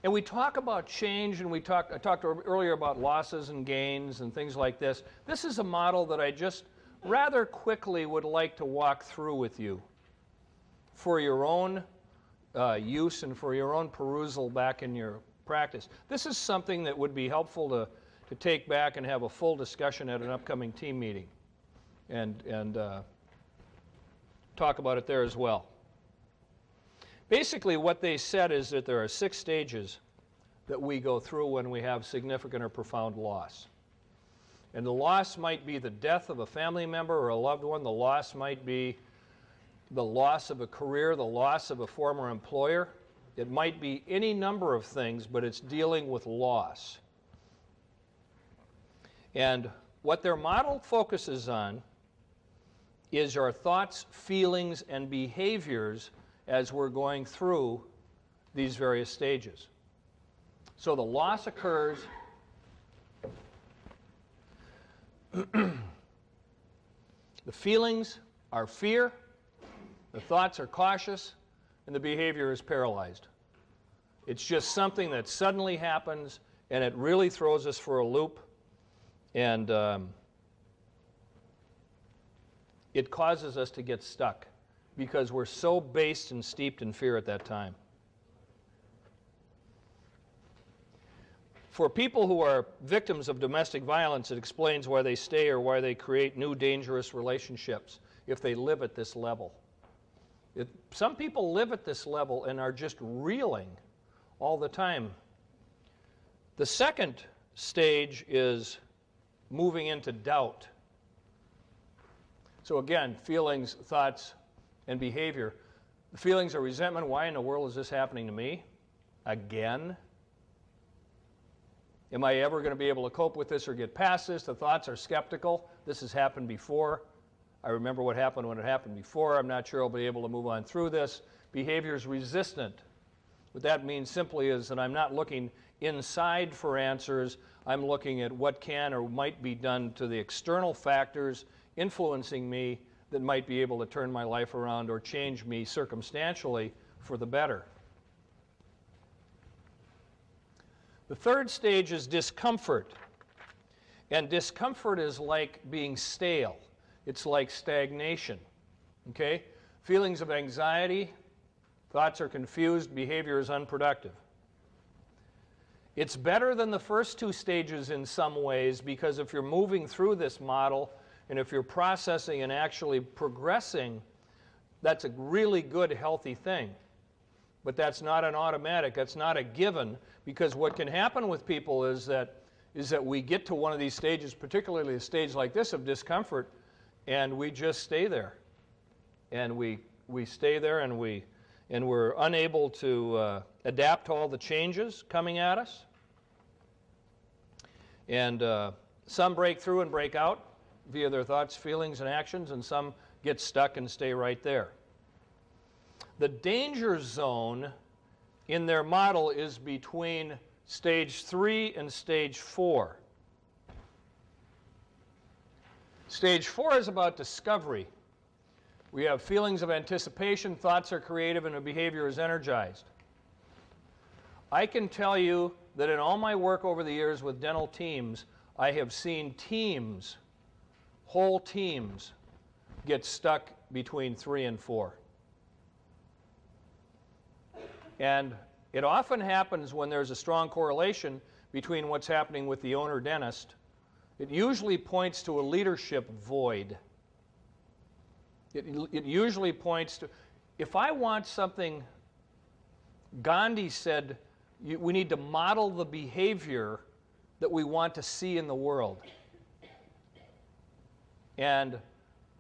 And we talk about change, and I talked earlier about losses and gains and things like this. This is a model that I just rather quickly would like to walk through with you for your own use and for your own perusal back in your practice. This is something that would be helpful to take back and have a full discussion at an upcoming team meeting and talk about it there as well. Basically, what they said is that there are 6 stages that we go through when we have significant or profound loss. And the loss might be the death of a family member or a loved one. The loss might be the loss of a career, the loss of a former employer. It might be any number of things, but it's dealing with loss. And what their model focuses on is our thoughts, feelings, and behaviors as we're going through these various stages. So the loss occurs. The feelings are fear, the thoughts are cautious, and the behavior is paralyzed. It's just something that suddenly happens, and it really throws us for a loop, and it causes us to get stuck because we're so based and steeped in fear at that time. For people who are victims of domestic violence, it explains why they stay or why they create new dangerous relationships if they live at this level. Some people live at this level and are just reeling all the time. The second stage is moving into doubt. So again, feelings, thoughts, and behavior. The feelings are resentment. Why in the world is this happening to me? Again? Am I ever going to be able to cope with this or get past this? The thoughts are skeptical. This has happened before. I remember what happened when it happened before. I'm not sure I'll be able to move on through this. Behavior is resistant. What that means simply is that I'm not looking inside for answers. I'm looking at what can or might be done to the external factors influencing me that might be able to turn my life around or change me circumstantially for the better. The third stage is discomfort. And discomfort is like being stale. It's like stagnation. Okay? Feelings of anxiety, thoughts are confused, behavior is unproductive. It's better than the first 2 stages in some ways because if you're moving through this model and if you're processing and actually progressing, that's a really good, healthy thing. But that's not an automatic, that's not a given, because what can happen with people is that we get to one of these stages, particularly a stage like this of discomfort, and we just stay there. And we stay there and we're unable to adapt to all the changes coming at us. And some break through and break out via their thoughts, feelings, and actions, and some get stuck and stay right there. The danger zone in their model is between stage 3 and stage 4. Stage 4 is about discovery. We have feelings of anticipation, thoughts are creative, and the behavior is energized. I can tell you that in all my work over the years with dental teams, I have seen teams, whole teams, get stuck between 3 and 4. And it often happens when there's a strong correlation between what's happening with the owner dentist. It usually points to a leadership void. It usually points to, if I want something, Gandhi said, we need to model the behavior that we want to see in the world. And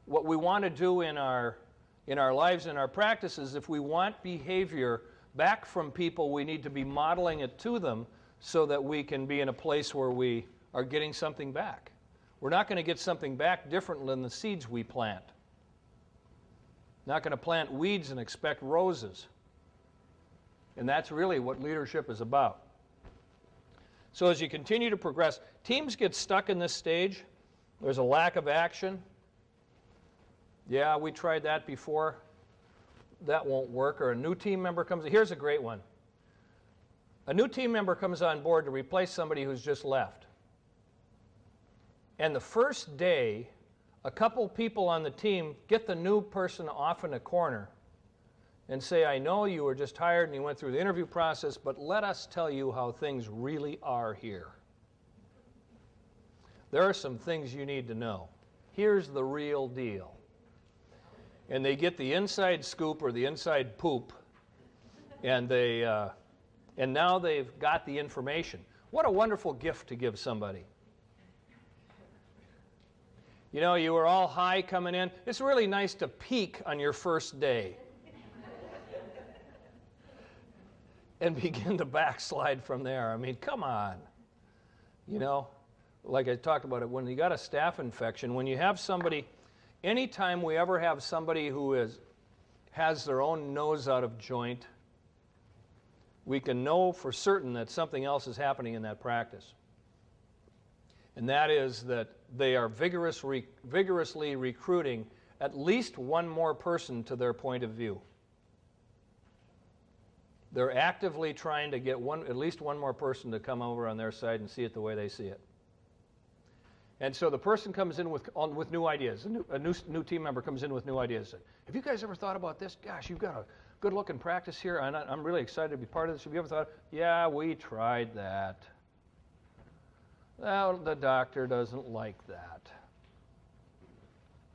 what we want to do in our lives, in our practices, if we want behavior back from people, we need to be modeling it to them so that we can be in a place where we are getting something back. We're not going to get something back different than the seeds we plant. Not going to plant weeds and expect roses. And that's really what leadership is about. So as you continue to progress, teams get stuck in this stage. There's a lack of action. Yeah, we tried that before. That won't work. Or a new team member comes in. Here's a great one. A new team member comes on board to replace somebody who's just left. And the first day, a couple people on the team get the new person off in a corner and say, I know you were just hired and you went through the interview process, but let us tell you how things really are here. There are some things you need to know. Here's the real deal. And they get the inside scoop or the inside poop, and now they've got the information. What a wonderful gift to give somebody. You know, you were all high coming in. It's really nice to peak on your first day and begin to backslide from there. I mean, come on. You know, like I talked about it, when you got a staph infection, when you have somebody, anytime we ever have somebody who has their own nose out of joint, we can know for certain that something else is happening in that practice. And that is that they are vigorously recruiting at least one more person to their point of view. They're actively trying to get at least one more person to come over on their side and see it the way they see it. And so the person comes in with new ideas. A new team member comes in with new ideas. Have you guys ever thought about this? Gosh, you've got a good-looking practice here, and I'm really excited to be part of this. Have you ever thought, yeah, we tried that. Well, the doctor doesn't like that.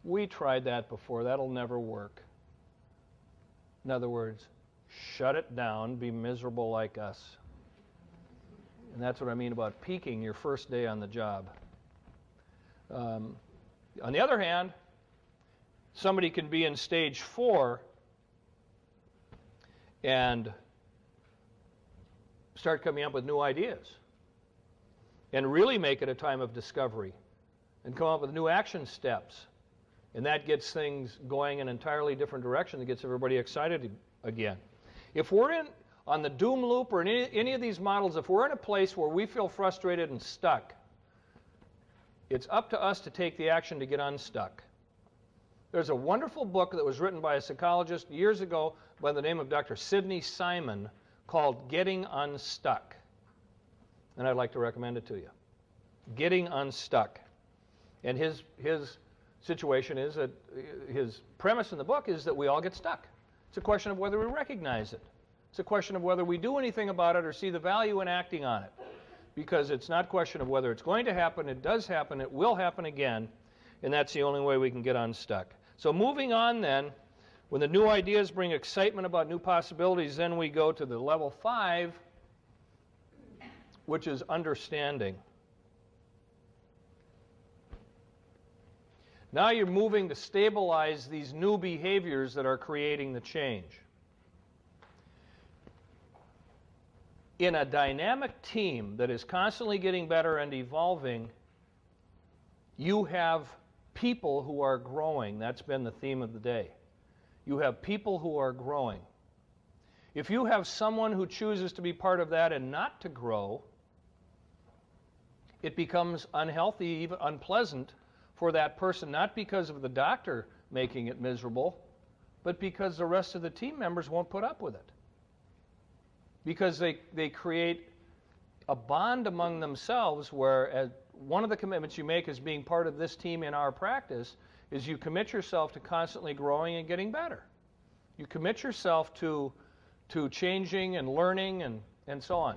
We tried that before. That'll never work. In other words, shut it down, be miserable like us. And that's what I mean about peaking your first day on the job. On the other hand, somebody can be in stage 4 and start coming up with new ideas and really make it a time of discovery and come up with new action steps. And that gets things going in an entirely different direction that gets everybody excited again. If we're on the doom loop or in any of these models, if we're in a place where we feel frustrated and stuck, it's up to us to take the action to get unstuck. There's a wonderful book that was written by a psychologist years ago by the name of Dr. Sidney Simon called Getting Unstuck. And I'd like to recommend it to you. Getting Unstuck. And his situation is that his premise in the book is that we all get stuck. It's a question of whether we recognize it. It's a question of whether we do anything about it or see the value in acting on it. Because it's not a question of whether it's going to happen, it does happen, it will happen again, and that's the only way we can get unstuck. So moving on then, when the new ideas bring excitement about new possibilities, then we go to the level 5, which is understanding. Now you're moving to stabilize these new behaviors that are creating the change. In a dynamic team that is constantly getting better and evolving, you have people who are growing. That's been the theme of the day. You have people who are growing. If you have someone who chooses to be part of that and not to grow, it becomes unhealthy, even unpleasant for that person, not because of the doctor making it miserable, but because the rest of the team members won't put up with it. Because they create a bond among themselves where one of the commitments you make as being part of this team in our practice is you commit yourself to constantly growing and getting better. You commit yourself to changing and learning and so on.